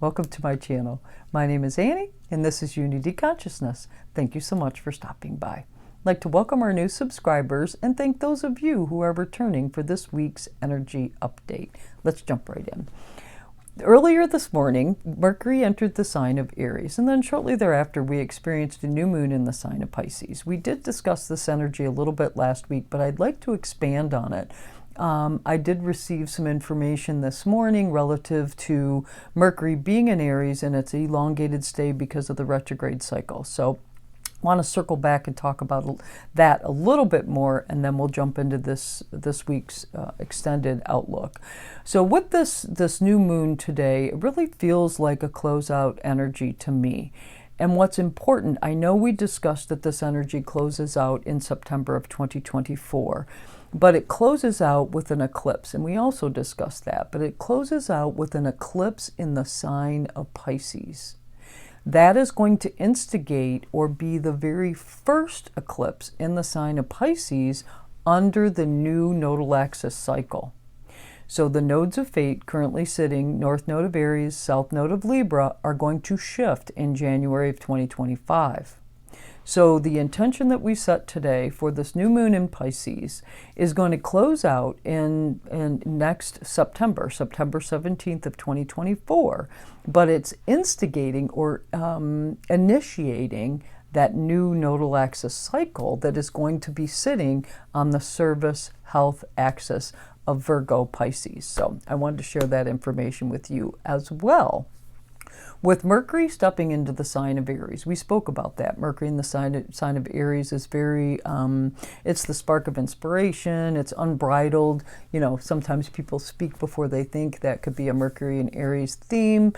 Welcome to my channel. My name is Annie, and this is Unity Consciousness. Thank you so much for stopping by. I'd like to welcome our new subscribers and thank those of you who are returning for this week's energy update. Let's jump right in. Earlier this morning, Mercury entered the sign of Aries, and then shortly thereafter we experienced a new moon in the sign of Pisces. We did discuss this energy a little bit last week, but I'd like to expand on it. I did receive some information this morning relative to Mercury being in Aries and its elongated stay because of the retrograde cycle. So I want to circle back and talk about that a little bit more, and then we'll jump into this week's extended outlook. So with this new moon today, it really feels like a closeout energy to me. And what's important, I know we discussed that this energy closes out in September of 2024, but it closes out with an eclipse, and we also discussed that, but it closes out with an eclipse in the sign of Pisces. That is going to instigate or be the very first eclipse in the sign of Pisces under the new nodal axis cycle. So the nodes of fate currently sitting, north node of Aries, south node of Libra, are going to shift in January of 2025. So the intention that we set today for this new moon in Pisces is going to close out in next September 17th of 2024, but it's instigating or initiating that new nodal axis cycle that is going to be sitting on the service health axis of Virgo Pisces. So I wanted to share that information with you as well. With Mercury stepping into the sign of Aries, we spoke about that. Mercury in the sign of Aries is very, it's the spark of inspiration, it's unbridled. You know, sometimes people speak before they think. That could be a Mercury and Aries theme.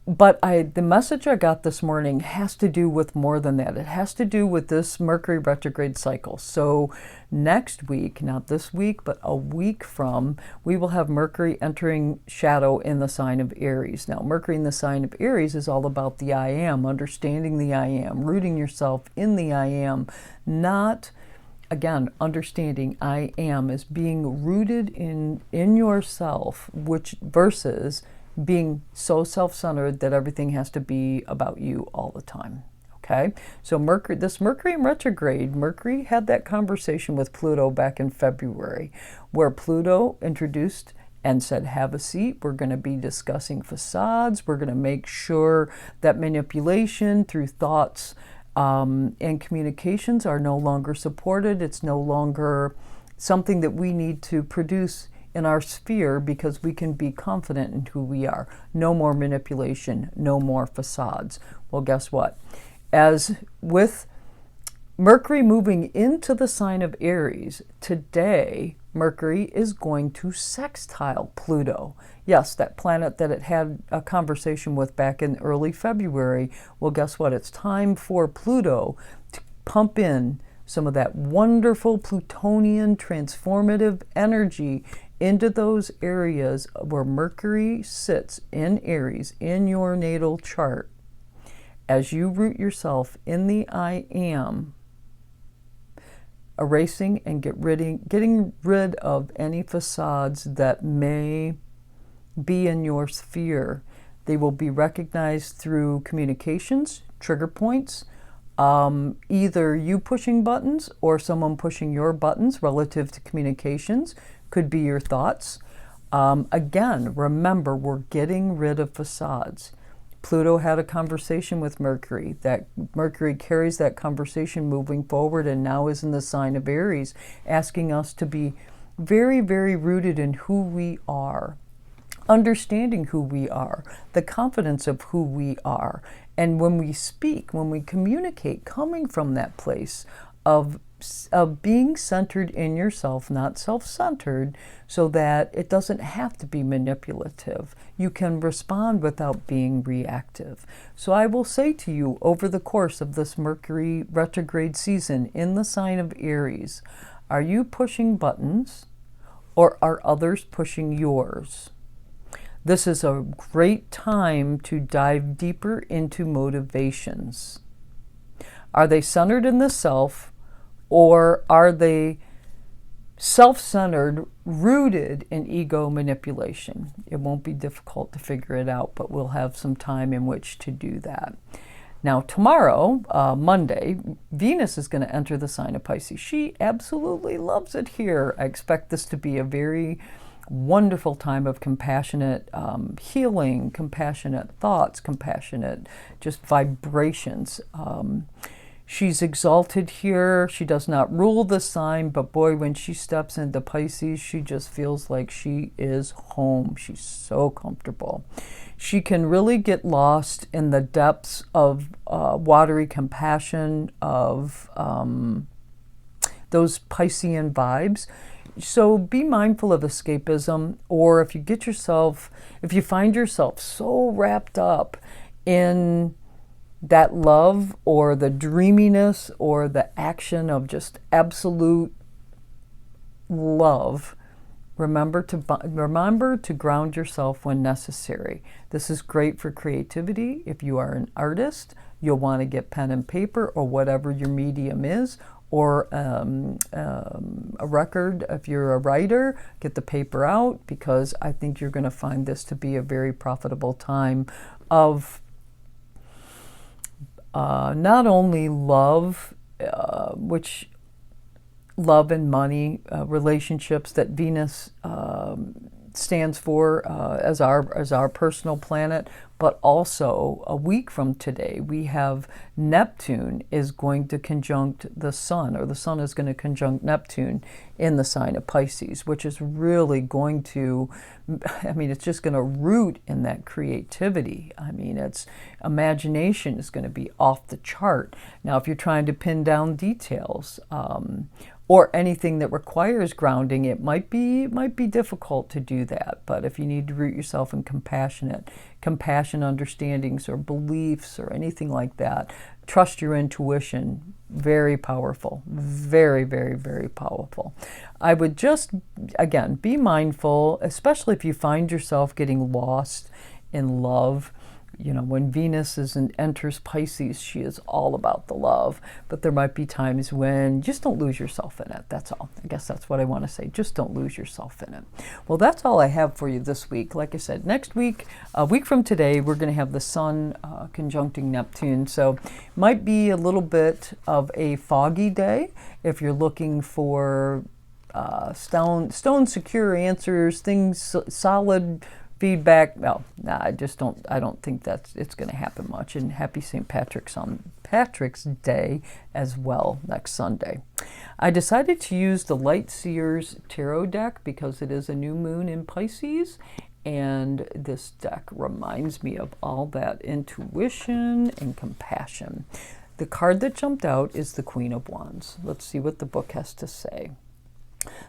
But the message I got this morning has to do with more than that. It has to do with this Mercury retrograde cycle. So next week, not this week, but a week from, we will have Mercury entering shadow in the sign of Aries. Now, Mercury in the sign of Aries is all about the I am, understanding the I am, rooting yourself in the I am, not, again, understanding I am as being rooted in yourself, which versus being so self-centered that everything has to be about you all the time. Okay, so this Mercury in retrograde, Mercury had that conversation with Pluto back in February, where Pluto introduced and said, have a seat. We're going to be discussing facades. We're going to make sure that manipulation through thoughts and communications are no longer supported. It's no longer something that we need to produce in our sphere, because we can be confident in who we are. No more manipulation, no more facades. Well, guess what? As with Mercury moving into the sign of Aries, today Mercury is going to sextile Pluto. Yes, that planet that it had a conversation with back in early February. Well, guess what? It's time for Pluto to pump in some of that wonderful Plutonian transformative energy into those areas where Mercury sits in Aries in your natal chart. As you root yourself in the I am, erasing and getting rid of any facades that may be in your sphere. They will be recognized through communications, trigger points, either you pushing buttons or someone pushing your buttons relative to communications. Could be your thoughts. Again, remember, we're getting rid of facades. Pluto had a conversation with Mercury. That Mercury carries that conversation moving forward and now is in the sign of Aries, asking us to be very, very rooted in who we are, understanding who we are, the confidence of who we are. And when we speak, when we communicate, coming from that place of being centered in yourself, not self-centered, so that it doesn't have to be manipulative. You can respond without being reactive. So I will say to you, over the course of this Mercury retrograde season in the sign of Aries, are you pushing buttons or are others pushing yours? This is a great time to dive deeper into motivations. Are they centered in the self, or are they self-centered, rooted in ego manipulation. It won't be difficult to figure it out, but we'll have some time in which to do that. Now, tomorrow, Monday, Venus is going to enter the sign of Pisces. She absolutely loves it here. I expect this to be a very wonderful time of compassionate healing, compassionate thoughts, compassionate just vibrations. She's exalted here. She does not rule the sign, but boy, when she steps into Pisces, she just feels like she is home. She's so comfortable. She can really get lost in the depths of watery compassion, of those Piscean vibes. So be mindful of escapism, or if you find yourself so wrapped up in that love or the dreaminess or the action of just absolute love, remember to ground yourself when necessary. This is great for creativity. If you are an artist, you'll want to get pen and paper or whatever your medium is, or a record. If you're a writer, get the paper out, because I think you're going to find this to be a very profitable time of not only love, which love and money, relationships that Venus stands for as our personal planet, but also a week from today we have Neptune is going to conjunct the Sun, or the Sun is going to conjunct Neptune in the sign of Pisces, which is really going to, it's just going to root in that creativity. It's imagination is going to be off the chart. Now, if you're trying to pin down details, or anything that requires grounding, it might be difficult to do that. But if you need to root yourself in compassion understandings or beliefs or anything like that, trust your intuition. Very powerful. Very, very, very powerful. I would just, again, be mindful, especially if you find yourself getting lost in love. When Venus enters Pisces, she is all about the love. But there might be times when just don't lose yourself in it. That's all. I guess that's what I want to say. Just don't lose yourself in it. Well, that's all I have for you this week. Like I said, next week, a week from today, we're going to have the Sun conjuncting Neptune. So might be a little bit of a foggy day if you're looking for stone secure answers, things solid feedback. I don't think it's going to happen much. And happy St. Patrick's Day as well next Sunday. I decided to use the Light Seers Tarot deck because it is a new moon in Pisces, and this deck reminds me of all that intuition and compassion. The card that jumped out is the Queen of Wands. Let's see what the book has to say.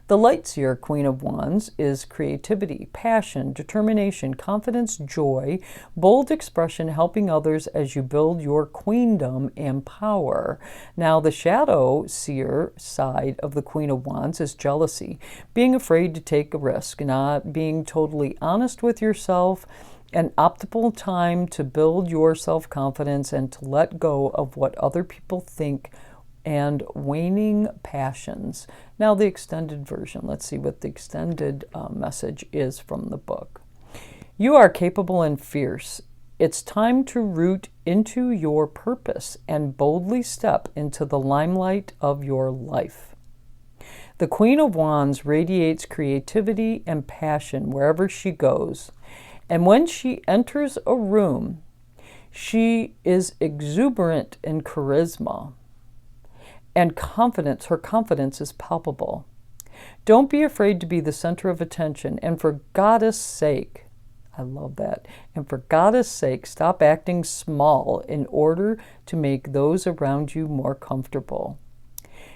The Light Seer Queen of Wands is creativity, passion, determination, confidence, joy, bold expression, helping others as you build your queendom and power. Now, the Shadow Seer side of the Queen of Wands is jealousy, being afraid to take a risk, not being totally honest with yourself, an optimal time to build your self-confidence and to let go of what other people think, and waning passions. Now the extended version. Let's see what the extended message is from the book. You are capable and fierce. It's time to root into your purpose and boldly step into the limelight of your life. The Queen of Wands radiates creativity and passion wherever she goes. And when she enters a room, she is exuberant in charisma. And confidence, her confidence is palpable. Don't be afraid to be the center of attention. And for Goddess' sake, I love that. And for Goddess' sake, stop acting small in order to make those around you more comfortable.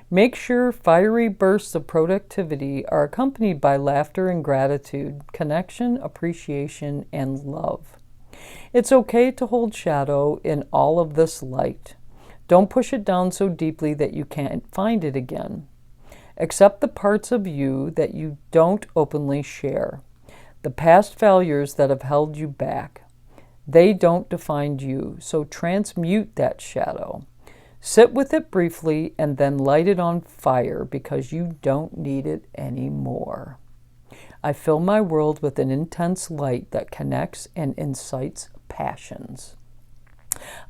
Make sure fiery bursts of productivity are accompanied by laughter and gratitude, connection, appreciation, and love. It's okay to hold shadow in all of this light. Don't push it down so deeply that you can't find it again. Accept the parts of you that you don't openly share, the past failures that have held you back. They don't define you, so transmute that shadow. Sit with it briefly and then light it on fire because you don't need it anymore. I fill my world with an intense light that connects and incites passions.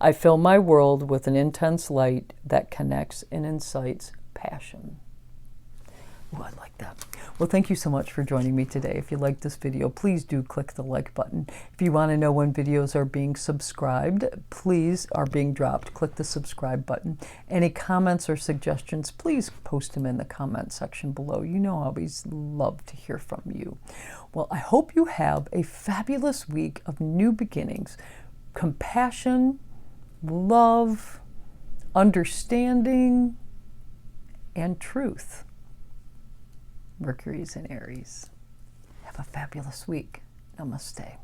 I fill my world with an intense light that connects and incites passion. Oh, I like that. Well, thank you so much for joining me today. If you liked this video, please do click the like button. If you want to know when videos are being dropped, click the subscribe button. Any comments or suggestions, please post them in the comment section below. You know I always love to hear from you. Well, I hope you have a fabulous week of new beginnings, compassion, love, understanding, and truth. Mercury's in Aries. Have a fabulous week. Namaste.